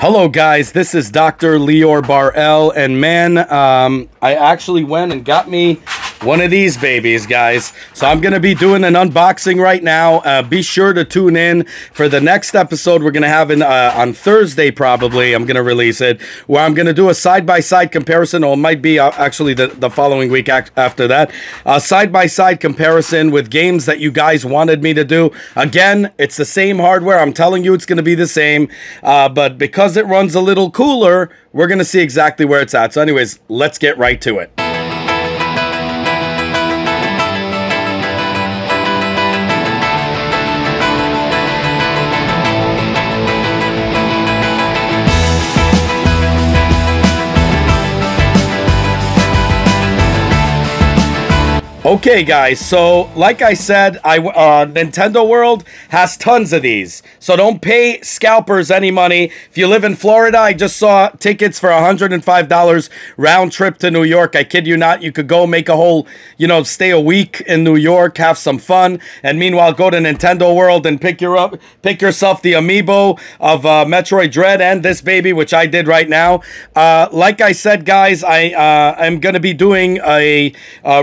Hello guys, this is Dr. Lior Bar-El, and man, I actually went and got me one of these babies, guys. So I'm going to be doing an unboxing right now. Be sure to tune in for the next episode we're going to have on Thursday probably. I'm going to release it, where I'm going to do a side-by-side comparison, or it might be actually the following week after that. A side-by-side comparison with games that you guys wanted me to do. Again, it's the same hardware. I'm telling you it's going to be the same, but because it runs a little cooler, we're going to see exactly where it's at. So anyways, let's get right to it. Okay guys, so like I said, Nintendo World has tons of these, so don't pay scalpers any money. If you live in Florida, I just saw tickets for $105 round trip to New York. I kid you not. You could go make a whole, stay a week in New York, have some fun, and meanwhile go to Nintendo World and pick yourself the amiibo of Metroid Dread and this baby, which I did right now. Like I said, guys, I'm going to be doing a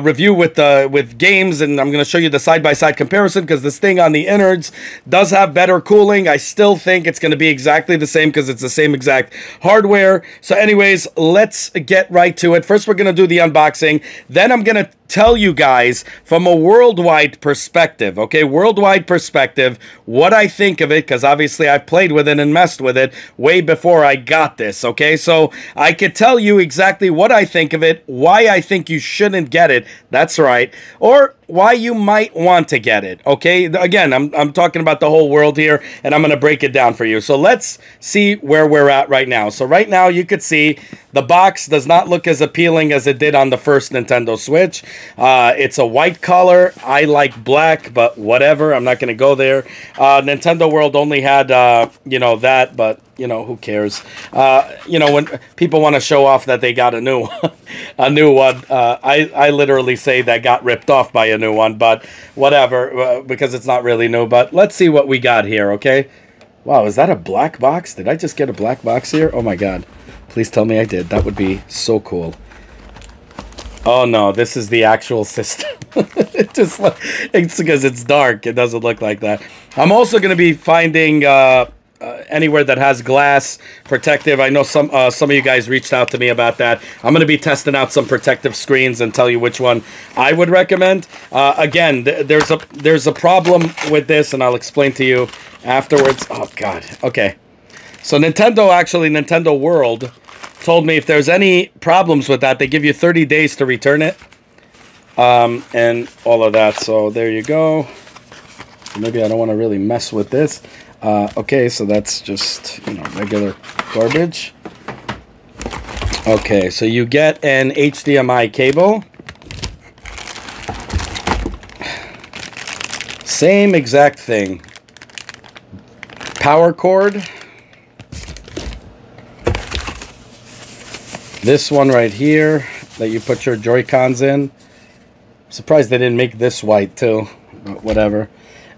review with games, and I'm going to show you the side-by-side comparison, because this thing on the innards does have better cooling. I still think it's going to be exactly the same because it's the same exact hardware. So anyways, let's get right to it. First, we're going to do the unboxing. Then I'm going to tell you guys from a worldwide perspective, okay, worldwide perspective, what I think of it, because obviously I've played with it and messed with it way before I got this, okay? So I could tell you exactly what I think of it, why I think you shouldn't get it, that's right, or why you might want to get it, okay? Again, I'm talking about the whole world here, and I'm going to break it down for you. So let's see where we're at right now. So right now, you could see the box does not look as appealing as it did on the first Nintendo Switch. It's a white color. I like black, but whatever. I'm not going to go there. Nintendo World only had, that, but who cares? When people want to show off that they got a new one, I literally say that got ripped off by a new one, but whatever, because it's not really new. But let's see what we got here, okay? Wow, is that a black box? Did I just get a black box here? Oh my god. Please tell me I did. That would be so cool. Oh no, this is the actual system. It's because it's dark. It doesn't look like that. I'm also going to be finding anywhere that has glass protective. I know some of you guys reached out to me about that. I'm going to be testing out some protective screens and tell you which one I would recommend. Again, there's a problem with this, and I'll explain to you afterwards. Oh god. Okay. So Nintendo World told me if there's any problems with that, they give you 30 days to return it. And all of that. So there you go. Maybe I don't want to really mess with this. Okay, so that's just, regular garbage. Okay, so you get an HDMI cable. Same exact thing. Power cord. This one right here that you put your Joy-Cons in. I'm surprised they didn't make this white too, but whatever.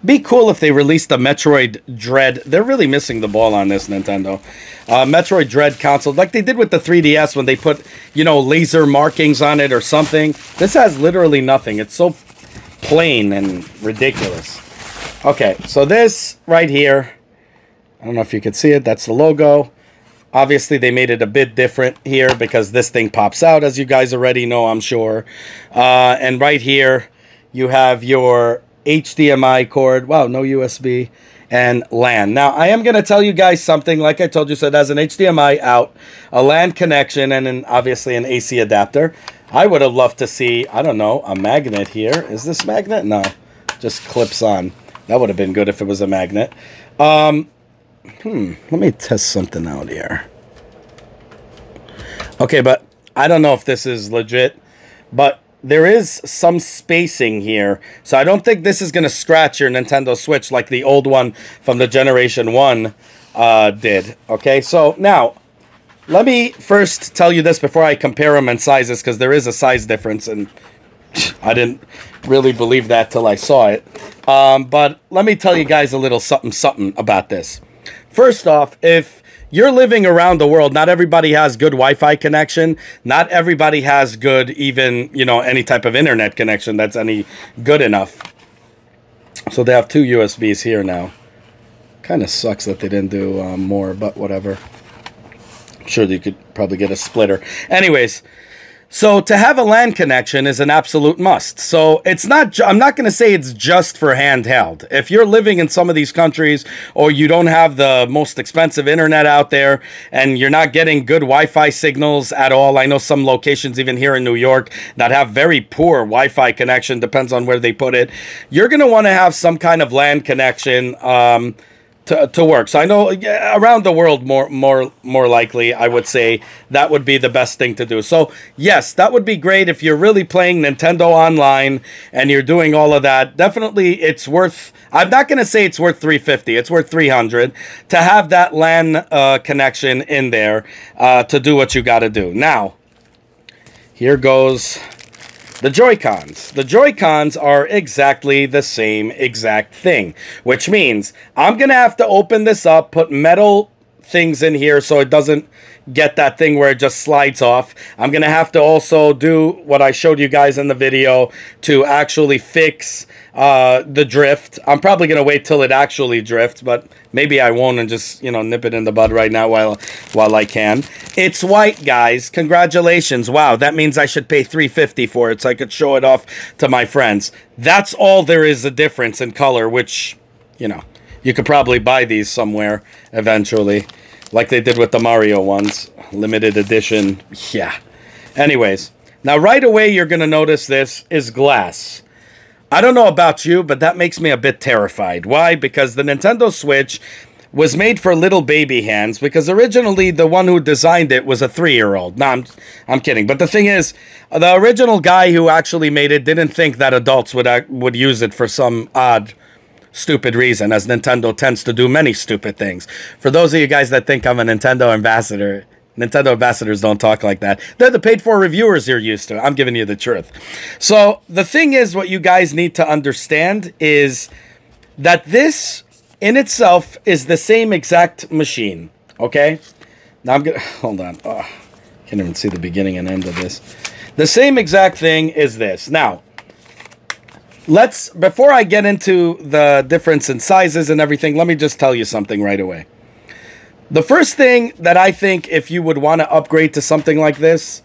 Be cool if they released a Metroid Dread. They're really missing the ball on this, Nintendo. Metroid Dread console, like they did with the 3DS when they put, laser markings on it or something. This has literally nothing. It's so plain and ridiculous. Okay, so this right here, I don't know if you can see it. That's the logo. Obviously, they made it a bit different here because this thing pops out, as you guys already know, I'm sure. And right here, you have your HDMI cord. Wow, no USB. And LAN. Now, I am going to tell you guys something. Like I told you, so it has an HDMI out, a LAN connection, and obviously an AC adapter. I would have loved to see, I don't know, a magnet here. Is this magnet? No, just clips on. That would have been good if it was a magnet. Let me test something out here. Okay, but I don't know if this is legit, but there is some spacing here. So I don't think this is going to scratch your Nintendo Switch like the old one from the Generation 1 did. Okay, so now, let me first tell you this before I compare them in sizes, because there is a size difference, and I didn't really believe that till I saw it. But let me tell you guys a little something about this. First off, if you're living around the world. Not everybody has good Wi-Fi connection. Not everybody has good, even, you know, any type of internet connection that's any good enough. So they have 2 USBs here now. Kind of sucks that they didn't do more, but whatever. I'm sure you could probably get a splitter. Anyways, so to have a LAN connection is an absolute must. So it's not, I'm not going to say it's just for handheld. If you're living in some of these countries, or you don't have the most expensive internet out there, and you're not getting good Wi-Fi signals at all. I know some locations, even here in New York, that have very poor Wi-Fi connection, depends on where they put it. You're going to want to have some kind of LAN connection, to work. So I know around the world, more likely, I would say that would be the best thing to do. So yes, that would be great if you're really playing Nintendo Online and you're doing all of that. Definitely, it's worth. I'm not going to say it's worth $350. It's worth $300 to have that LAN connection in there to do what you got to do. Now, here goes the Joy-Cons. The Joy-Cons are exactly the same exact thing, which means I'm going to have to open this up, put metal things in here so it doesn't get that thing where it just slides off. I'm going to have to also do what I showed you guys in the video to actually fix the drift. I'm probably going to wait till it actually drifts, but maybe I won't and just, you know, nip it in the bud right now while I can. It's white, guys. Congratulations. Wow, that means I should pay $350 for it so I could show it off to my friends. That's all there is a difference in color, which, you know, you could probably buy these somewhere eventually, like they did with the Mario ones. Limited edition. Yeah. Anyways, now right away you're going to notice this is glass. I don't know about you, but that makes me a bit terrified. Why? Because the Nintendo Switch was made for little baby hands, because originally the one who designed it was a 3-year-old. No, I'm kidding. But the thing is, the original guy who actually made it didn't think that adults would use it for some odd, stupid reason, as Nintendo tends to do many stupid things. For those of you guys that think I'm a Nintendo ambassador, Nintendo ambassadors don't talk like that. They're the paid-for reviewers you're used to. I'm giving you the truth. So the thing is, what you guys need to understand is that this in itself is the same exact machine. Okay? Now I'm gonna hold on. Oh, can't even see the beginning and end of this. The same exact thing is this. Now, before I get into the difference in sizes and everything, let me just tell you something right away. The first thing that I think, if you would want to upgrade to something like this,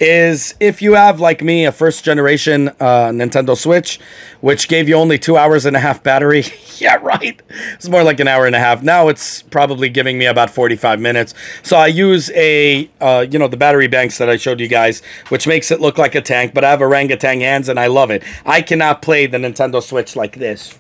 is if you have, like me, a first-generation Nintendo Switch, which gave you only 2.5 hours battery. Yeah, right. It's more like 1.5 hours. Now it's probably giving me about 45 minutes. So I use you know, the battery banks that I showed you guys, which makes it look like a tank, but I have orangutan hands and I love it. I cannot play the Nintendo Switch like this.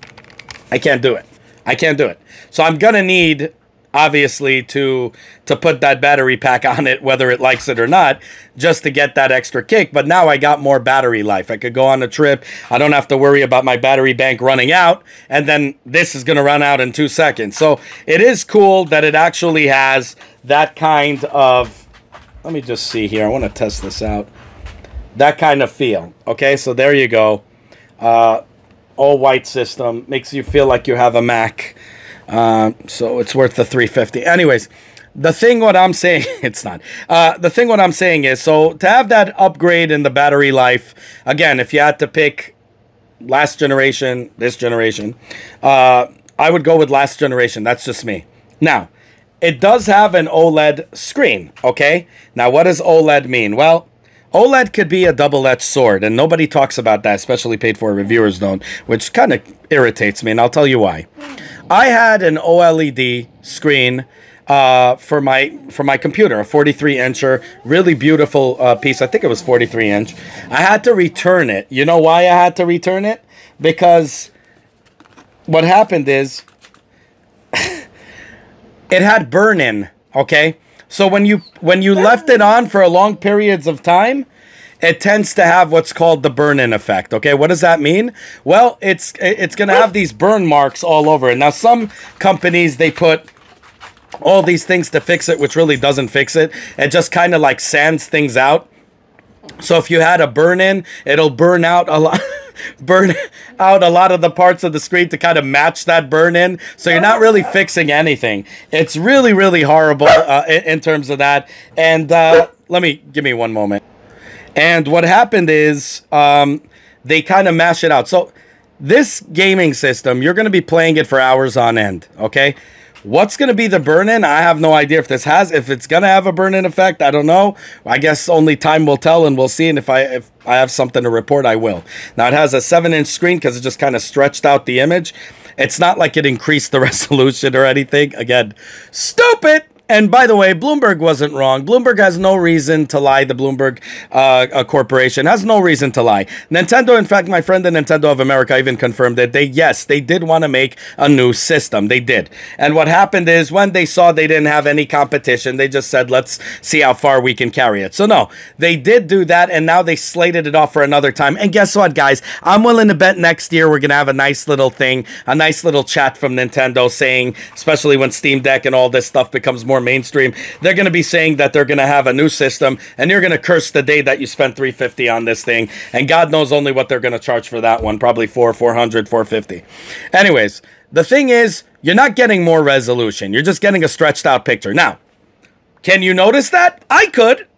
I can't do it. I can't do it. So I'm going to need, obviously, to put that battery pack on it, whether it likes it or not, just to get that extra kick. But now I got more battery life. I could go on a trip. I don't have to worry about my battery bank running out, and then this is going to run out in 2 seconds. So it is cool that it actually has that kind of, let me just see here. I want to test this out. That kind of feel. Okay, so there you go. All white system. Makes you feel like you have a Mac. So it's worth the $350. Anyways, the thing what I'm saying, it's not. The thing what I'm saying is, so to have that upgrade in the battery life, again, if you had to pick last generation, this generation, I would go with last generation. That's just me. Now, it does have an OLED screen, okay? Now, what does OLED mean? Well, OLED could be a double-edged sword, and nobody talks about that, especially paid-for reviewers don't, which kind of irritates me, and I'll tell you why. I had an OLED screen for my computer, a 43-incher, really beautiful piece. I think it was 43-inch. I had to return it. You know why I had to return it? Because what happened is it had burn-in, okay? So when you left it on for long periods of time, it tends to have what's called the burn-in effect. Okay, what does that mean? Well, it's going to have these burn marks all over it. Now, some companies, they put all these things to fix it, which really doesn't fix it. It just kind of like sands things out. So if you had a burn-in, it'll burn out a lot. burn out a lot of the parts of the screen to kind of match that burn in. So you're not really fixing anything. It's really, really horrible in terms of that. And give me one moment. And what happened is they kind of mash it out. So this gaming system, you're going to be playing it for hours on end, okay? What's going to be the burn-in? I have no idea if it's going to have a burn-in effect. I don't know. I guess only time will tell, and we'll see. And if I have something to report, I will. Now, it has a 7-inch screen because it just kind of stretched out the image. It's not like it increased the resolution or anything. Again, stupid! And by the way, Bloomberg wasn't wrong. Bloomberg has no reason to lie. The Bloomberg Corporation has no reason to lie. Nintendo, in fact, my friend at Nintendo of America even confirmed that yes, they did want to make a new system. They did. And what happened is when they saw they didn't have any competition, they just said, let's see how far we can carry it. So no, they did do that, and now they slated it off for another time. And guess what, guys? I'm willing to bet next year we're going to have a nice little thing, a nice little chat from Nintendo saying, especially when Steam Deck and all this stuff becomes more mainstream, they're going to be saying that they're going to have a new system, and you're going to curse the day that you spent $350 on this thing, and God knows only what they're going to charge for that one, probably $400, $450. Anyways, the thing is, you're not getting more resolution. You're just getting a stretched out picture. Now, can you notice that? I could.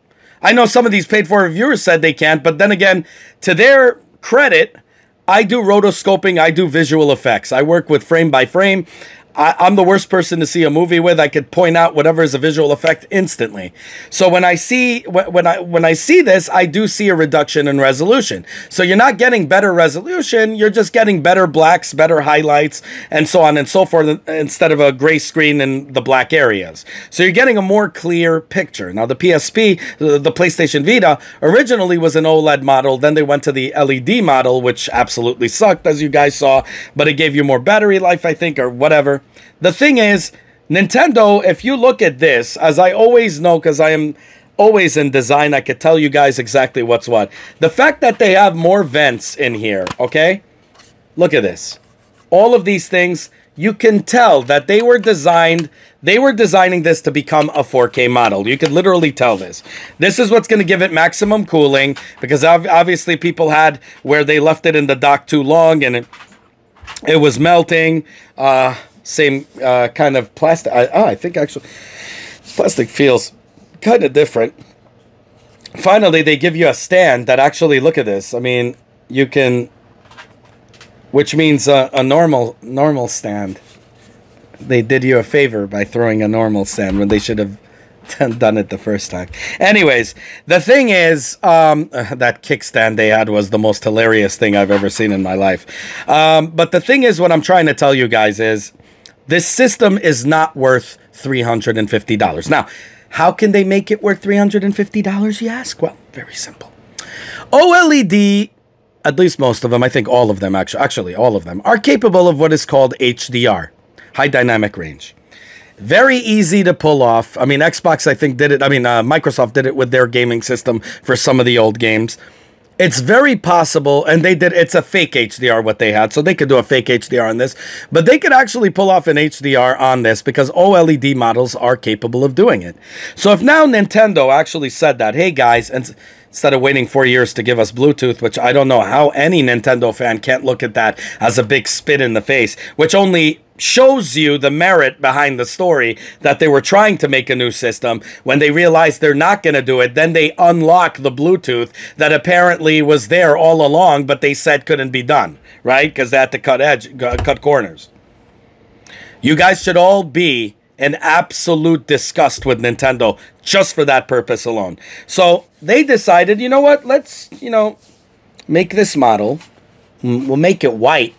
I know some of these paid for reviewers said they can't, but then again, to their credit, I do rotoscoping, I do visual effects. I work with frame by frame. I'm the worst person to see a movie with. I could point out whatever is a visual effect instantly. So when I see this, I do see a reduction in resolution. So you're not getting better resolution. You're just getting better blacks, better highlights, and so on and so forth, instead of a gray screen in the black areas. So you're getting a more clear picture. Now the PSP, the PlayStation Vita, originally was an OLED model. Then they went to the LED model, which absolutely sucked, as you guys saw, but it gave you more battery life, I think, or whatever. The thing is, Nintendo, if you look at this, as I always know, because I am always in design, I could tell you guys exactly what's what. The fact that they have more vents in here, okay? Look at this. All of these things, you can tell that they were designing this to become a 4K model. You could literally tell this. This is what's going to give it maximum cooling, because obviously people had where they left it in the dock too long and it was melting. Same kind of plastic. I think actually plastic feels kind of different. Finally, they give you a stand that actually, look at this. I mean, you can, which means a normal stand. They did you a favor by throwing a normal stand when they should have done it the first time. Anyways, the thing is, that kickstand they had was the most hilarious thing I've ever seen in my life. But the thing is, what I'm trying to tell you guys is, this system is not worth $350. Now, how can they make it worth $350, you ask? Well, very simple. OLED, at least most of them, I think all of them, actually all of them, are capable of what is called HDR, high dynamic range. Very easy to pull off. I mean, Xbox, I think, did it. I mean, Microsoft did it with their gaming system for some of the old games. It's very possible, and they did, it's a fake HDR what they had, so they could do a fake HDR on this, but they could actually pull off an HDR on this because OLED models are capable of doing it. So if now Nintendo actually said that, hey guys, and instead of waiting 4 years to give us Bluetooth, which I don't know how any Nintendo fan can't look at that as a big spit in the face, which only shows you the merit behind the story that they were trying to make a new system. When they realized they're not going to do it, then they unlock the Bluetooth that apparently was there all along, but they said couldn't be done, right? Because they had to cut corners. You guys should all be in absolute disgust with Nintendo just for that purpose alone. So they decided, you know what? Let's, make this model. We'll make it white.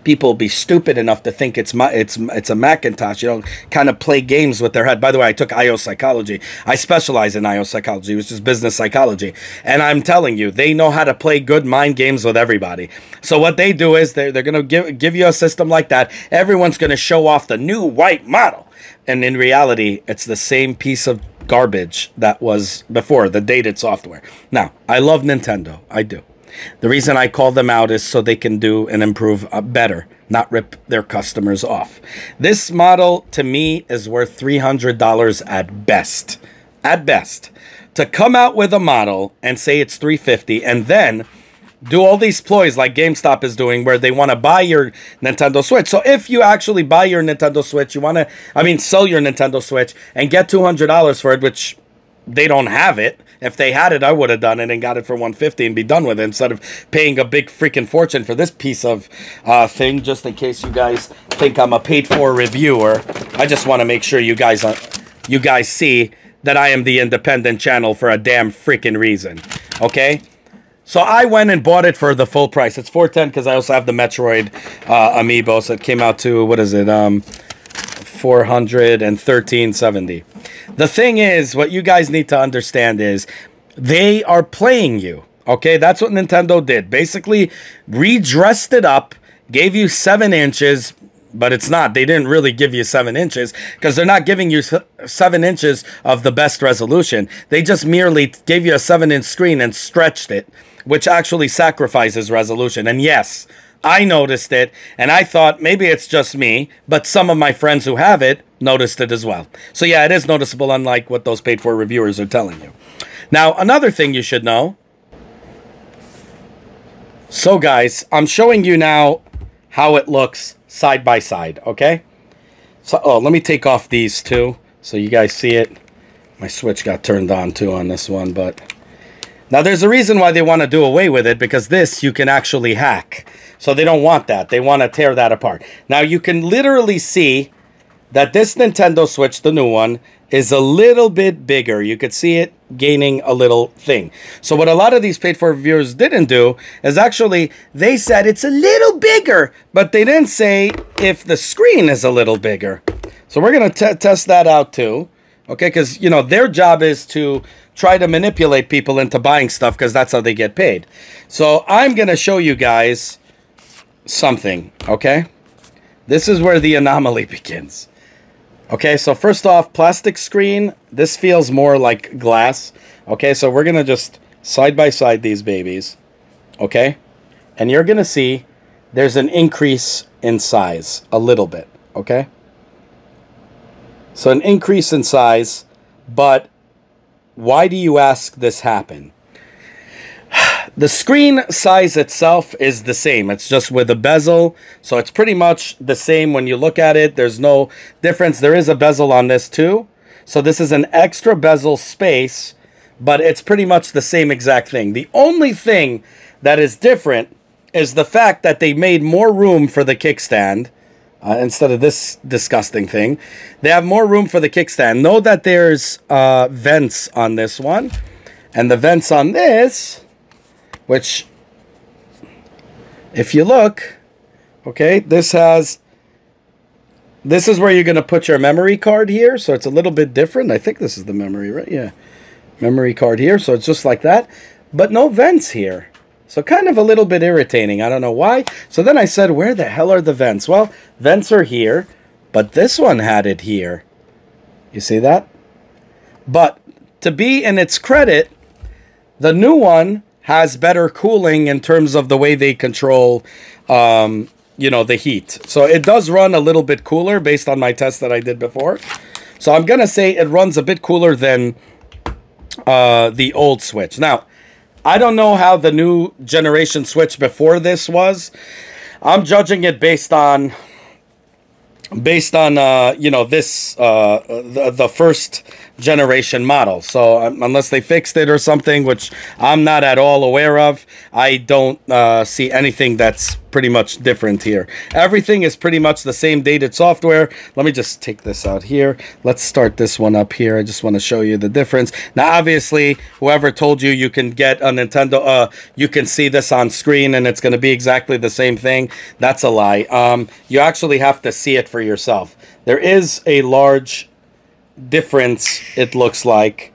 People will be stupid enough to think it's a Macintosh, kind of play games with their head. By the way, I took IO psychology. I specialize in IO psychology, which is business psychology. And I'm telling you, they know how to play good mind games with everybody. So what they do is they're going to give you a system like that. Everyone's going to show off the new white model. And in reality, it's the same piece of garbage that was before, the dated software. Now, I love Nintendo. I do. The reason I call them out is so they can do and improve better, not rip their customers off. This model, to me, is worth $300 at best. At best. To come out with a model and say it's $350 and then do all these ploys like GameStop is doing where they want to buy your Nintendo Switch. So if you actually buy your Nintendo Switch, you want to, sell your Nintendo Switch and get $200 for it, which they don't have it. If they had it, I would have done it and got it for $150 and be done with it instead of paying a big freaking fortune for this piece of thing. Just in case you guys think I'm a paid-for reviewer, I just want to make sure you guys see that I am the independent channel for a damn freaking reason. Okay, so I went and bought it for the full price. It's $410 because I also have the Metroid amiibo, so it came out to, what is it? $413.70. The thing is, what you guys need to understand is they are playing you. Okay, that's what Nintendo did. Basically, redressed it up, gave you 7 inches, but it's not. They didn't really give you 7 inches because they're not giving you 7 inches of the best resolution. They just merely gave you a 7-inch screen and stretched it, which actually sacrifices resolution. And yes, I noticed it, and I thought maybe it's just me, but some of my friends who have it noticed it as well. So yeah, it is noticeable, unlike what those paid-for reviewers are telling you. Now, another thing you should know. So guys, I'm showing you now how it looks side by side, okay? So, let me take off these two so you guys see it. My Switch got turned on too on this one, but... Now, there's a reason why they want to do away with it, because this you can actually hack. So they don't want that. They want to tear that apart. Now, you can literally see that this Nintendo Switch, the new one, is a little bit bigger. You could see it gaining a little thing. So what a lot of these paid-for reviewers didn't do is actually, they said it's a little bigger, but they didn't say if the screen is a little bigger. So we're going to test that out too. Okay, because, you know, their job is to try to manipulate people into buying stuff because that's how they get paid. So I'm going to show you guys something, okay? This is where the anomaly begins. Okay, so first off, plastic screen. This feels more like glass. Okay, so we're going to just side by side these babies. Okay? And you're going to see there's an increase in size a little bit. Okay? So an increase in size, but why do you ask this happen? The screen size itself is the same. It's just with a bezel. So it's pretty much the same when you look at it. There's no difference. There is a bezel on this too. So this is an extra bezel space, but it's pretty much the same exact thing. The only thing that is different is the fact that they made more room for the kickstand. Instead of this disgusting thing, they have more room for the kickstand. Know that there's vents on this one, and the vents on this, which, if you look, okay, this is where you're going to put your memory card here. So it's a little bit different. I think this is the memory, right? Yeah, memory card here. So it's just like that, but no vents here. So kind of a little bit irritating. I don't know why. So then I said, where the hell are the vents? Well, vents are here, but this one had it here. You see that? But to be in its credit, the new one has better cooling in terms of the way they control, you know, the heat. So it does run a little bit cooler based on my test that I did before. So I'm going to say it runs a bit cooler than the old Switch. Now, I don't know how the new generation Switch before this was. I'm judging it based on you know, this the first generation model. So unless they fixed it or something, which I'm not at all aware of, I don't see anything that's pretty much different here. Everything is pretty much the same dated software. Let me just take this out here. Let's start this one up here. I just want to show you the difference. Now, obviously, whoever told you you can get a Nintendo, you can see this on screen and it's going to be exactly the same thing, that's a lie. You actually have to see it for yourself. There is a large difference, it looks like.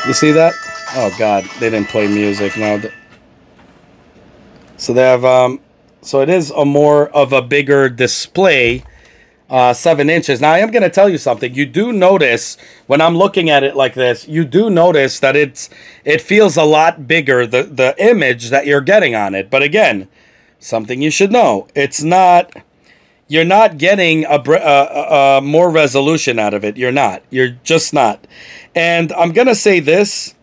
You see that? Oh God, they didn't play music now. So they have, so it is a more of a bigger display, 7 inches. Now I am going to tell you something. You do notice when I'm looking at it like this, you do notice that it feels a lot bigger, the image that you're getting on it. But again, something you should know, it's not. You're not getting a more resolution out of it. You're not. You're just not. And I'm going to say this.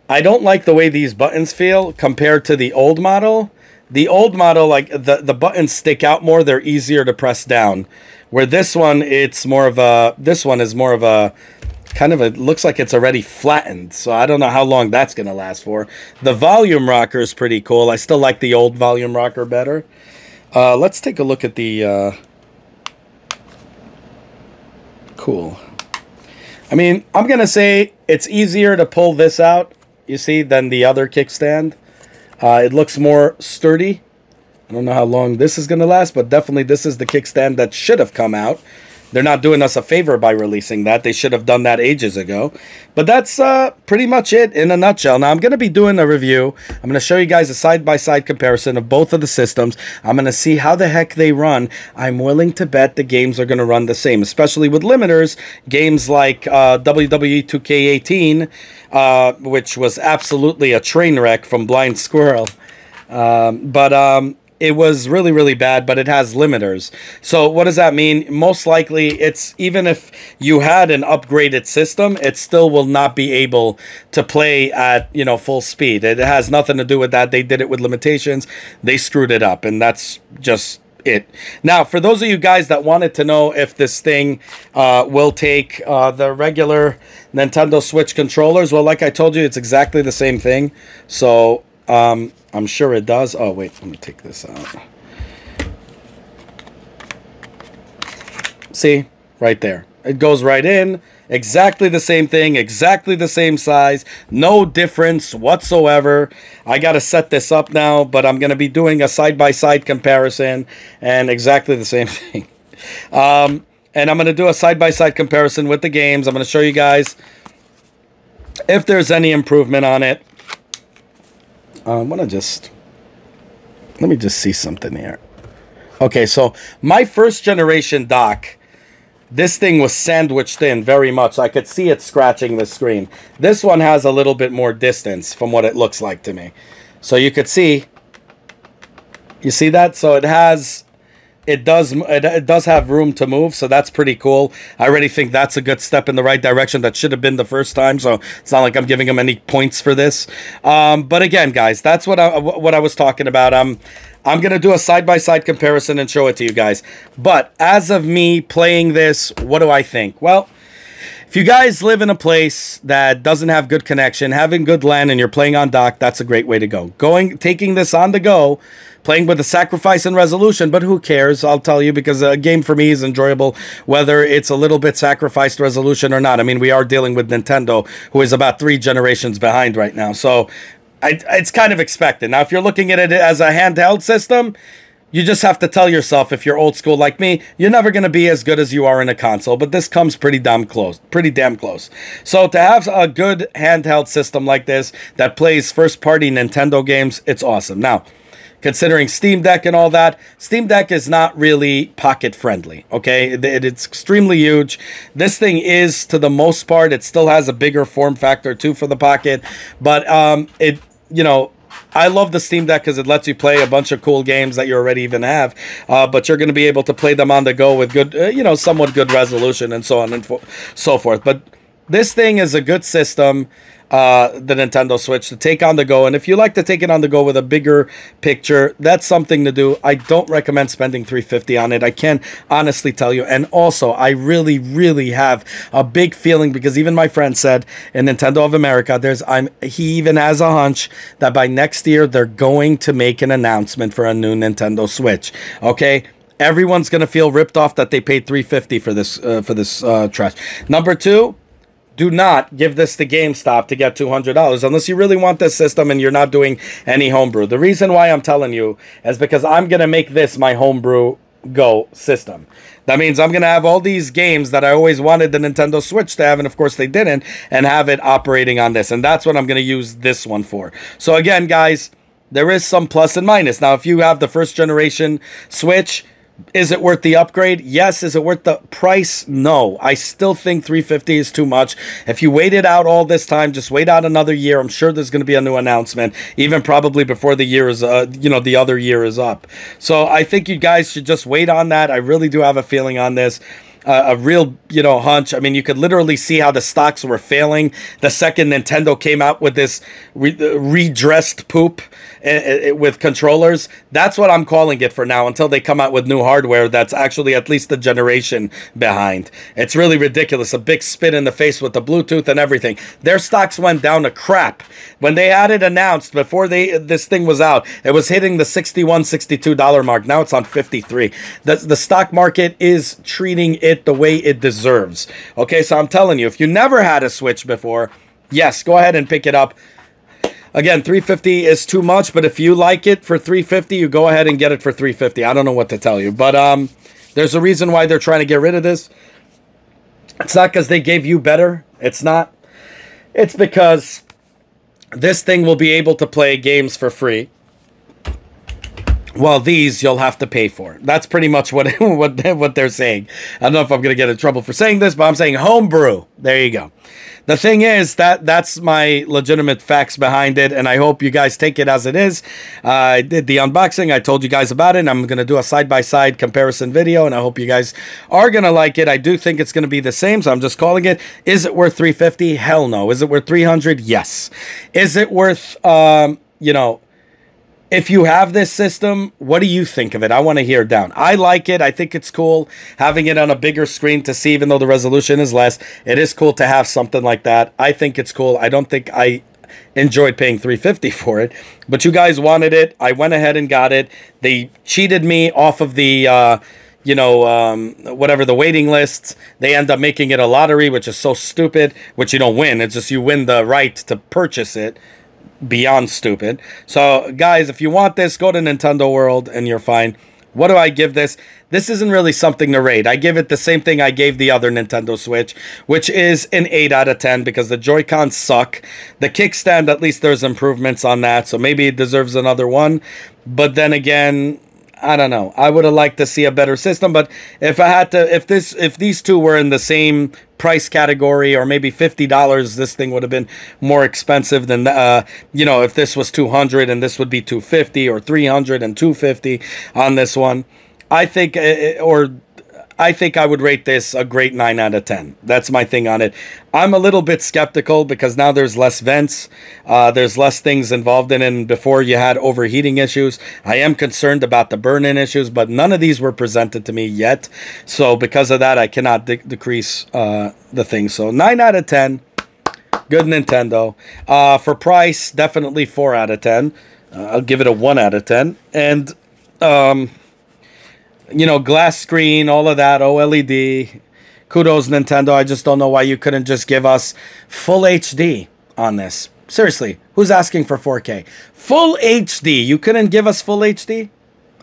I don't like the way these buttons feel compared to the old model. The old model, like the buttons stick out more. They're easier to press down. Where this one, it's more of a, this one is more of a, kind of a, looks like it's already flattened. So I don't know how long that's going to last for. The volume rocker is pretty cool. I still like the old volume rocker better. Let's take a look at the, cool. I mean, I'm going to say it's easier to pull this out, you see, than the other kickstand. It looks more sturdy. I don't know how long this is going to last, but definitely this is the kickstand that should have come out. They're not doing us a favor by releasing that. They should have done that ages ago. But that's pretty much it in a nutshell. Now, I'm going to be doing a review. I'm going to show you guys a side-by-side comparison of both of the systems. I'm going to see how the heck they run. I'm willing to bet the games are going to run the same, especially with limiters. Games like WWE 2K18, which was absolutely a train wreck from Blind Squirrel. It was really, really bad, but it has limiters. So what does that mean? Most likely, it's even if you had an upgraded system, it still will not be able to play at, you know, full speed. It has nothing to do with that. They did it with limitations. They screwed it up, and that's just it. Now, for those of you guys that wanted to know if this thing will take the regular Nintendo Switch controllers, well, like I told you, it's exactly the same thing. So I'm sure it does. Oh, wait, let me take this out. See, right there. It goes right in. Exactly the same thing, exactly the same size, no difference whatsoever. I got to set this up now, but I'm going to be doing a side-by-side comparison and exactly the same thing. And I'm going to do a side-by-side comparison with the games. I'm going to show you guys if there's any improvement on it. I want to just, let me just see something here. Okay, so my first generation dock, this thing was sandwiched in very much. I could see it scratching the screen. This one has a little bit more distance from what it looks like to me. So you could see, you see that? So it has, it does have room to move, so that's pretty cool. I already think that's a good step in the right direction. That should have been the first time, so it's not like I'm giving them any points for this. But again, guys, that's what I was talking about. I'm going to do a side-by-side comparison and show it to you guys. But as of me playing this, what do I think? Well, if you guys live in a place that doesn't have good connection, having good LAN, and you're playing on dock, that's a great way to go. Taking this on the go, playing with a sacrifice in resolution, but who cares? I'll tell you, because a game for me is enjoyable, whether it's a little bit sacrificed resolution or not. I mean, we are dealing with Nintendo, who is about 3 generations behind right now. So it's kind of expected. Now, if you're looking at it as a handheld system, you just have to tell yourself, if you're old school like me, you're never going to be as good as you are in a console. But this comes pretty damn close. So to have a good handheld system like this that plays first-party Nintendo games, it's awesome. Now, considering Steam Deck and all that, Steam Deck is not really pocket-friendly, okay? It's extremely huge. This thing is, to the most part, it still has a bigger form factor, too, for the pocket. But, you know, I love the Steam Deck because it lets you play a bunch of cool games that you already even have, but you're going to be able to play them on the go with good, you know, somewhat good resolution and so on and so forth. But this thing is a good system, the Nintendo Switch, to take on the go. And if you like to take it on the go with a bigger picture, that's something to do. I don't recommend spending $350 on it. I can honestly tell you. And also, I really, really have a big feeling, because even my friend said in Nintendo of America, he even has a hunch that by next year, they're going to make an announcement for a new Nintendo Switch. Okay? Everyone's going to feel ripped off that they paid $350 for this trash. Number 2, do not give this to GameStop to get $200 unless you really want this system and you're not doing any homebrew. The reason why I'm telling you is because I'm going to make this my homebrew go system. That means I'm going to have all these games that I always wanted the Nintendo Switch to have, and of course they didn't, and have it operating on this. And that's what I'm going to use this one for. So again, guys, there is some plus and minus. Now, if you have the first generation Switch, is it worth the upgrade? Yes. Is it worth the price? No. I still think $350 is too much. If you waited out all this time, just wait out another year. I'm sure there's going to be a new announcement, even probably before the year is, you know, the other year is up. So I think you guys should just wait on that. I really do have a feeling on this. a real, hunch. I mean, you could literally see how the stocks were failing the second Nintendo came out with this redressed poop with controllers. That's what I'm calling it for now until they come out with new hardware that's actually at least a generation behind. It's really ridiculous. A big spit in the face with the Bluetooth and everything. Their stocks went down to crap. When they had it announced before this thing was out, it was hitting the $61, $62 mark. Now it's on 53. The stock market is treating it the way it deserves. Okay, so I'm telling you, if you never had a Switch before, yes, go ahead and pick it up. Again, $350 is too much, but if you like it for $350, you go ahead and get it for $350. I don't know what to tell you, but there's a reason why they're trying to get rid of this. It's not because they gave you better. It's not. It's because this thing will be able to play games for free. Well, these you'll have to pay for. That's pretty much what they're saying. I don't know if I'm going to get in trouble for saying this, but I'm saying homebrew. There you go. The thing is that's my legitimate facts behind it, and I hope you guys take it as it is. I did the unboxing. I told you guys about it, and I'm going to do a side-by-side comparison video, and I hope you guys are going to like it. I do think it's going to be the same, so I'm just calling it. Is it worth $350? Hell no. Is it worth $300? Yes. Is it worth, if you have this system, what do you think of it? I want to hear down. I like it. I think it's cool having it on a bigger screen to see, even though the resolution is less. It is cool to have something like that. I think it's cool. I don't think I enjoyed paying $350 for it, but you guys wanted it. I went ahead and got it. They cheated me off of the, whatever, the waiting lists. They end up making it a lottery, which is so stupid, which you don't win. It's just you win the right to purchase it. Beyond stupid. So guys, if you want this, go to Nintendo World and you're fine. What do I give this? This isn't really something to rate. I give it the same thing I gave the other Nintendo Switch, which is an 8 out of 10 because the Joy-Cons suck. The kickstand, at least there's improvements on that, so maybe it deserves another one. But then again, I don't know. I would have liked to see a better system, but if I had to, if these two were in the same price category, or maybe $50, this thing would have been more expensive than, if this was $200 and this would be $250, or $300 and $250 on this one. I think, I think I would rate this a great 9 out of 10. That's my thing on it. I'm a little bit skeptical because now there's less vents. There's less things involved in it. And before you had overheating issues. I am concerned about the burn-in issues, but none of these were presented to me yet. So because of that, I cannot decrease the thing. So 9 out of 10. Good Nintendo. For price, definitely 4 out of 10. I'll give it a 1 out of 10. And glass screen, all of that, OLED. Kudos, Nintendo. I just don't know why you couldn't just give us full HD on this. Seriously, who's asking for 4K? Full HD. You couldn't give us full HD?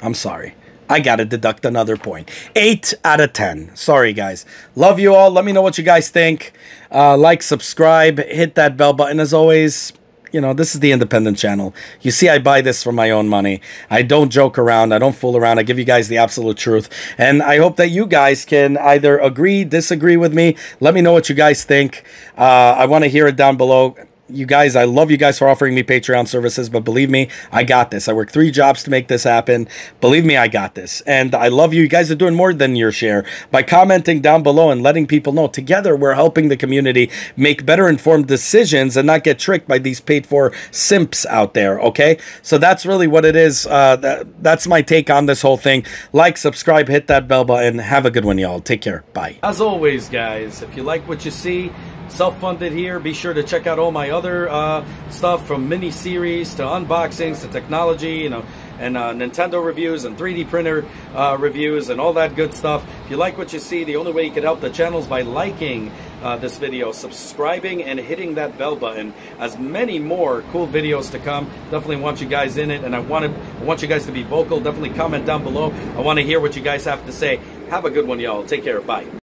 I'm sorry. I got to deduct another point. 8 out of 10. Sorry, guys. Love you all. Let me know what you guys think. Like, subscribe, hit that bell button as always. This is the independent channel. You see, I buy this for my own money. I don't joke around. I don't fool around. I give you guys the absolute truth. And I hope that you guys can either agree, disagree with me. Let me know what you guys think. I want to hear it down below. You guys, I love you guys for offering me Patreon services, but believe me, I got this. I worked 3 jobs to make this happen. Believe me, I got this. And I love you. You guys are doing more than your share by commenting down below and letting people know. Together, we're helping the community make better informed decisions and not get tricked by these paid-for simps out there, okay? So that's really what it is. That's my take on this whole thing. Like, subscribe, hit that bell button. Have a good one, y'all. Take care. Bye. As always, guys, if you like what you see, self-funded here, be sure to check out all my other stuff, from mini-series to unboxings to technology, and Nintendo reviews and 3D printer reviews and all that good stuff. If you like what you see, the only way you can help the channel is by liking this video, subscribing, and hitting that bell button. As many more cool videos to come. Definitely want you guys in it, and I want you guys to be vocal. Definitely comment down below. I want to hear what you guys have to say. Have a good one, y'all. Take care. Bye.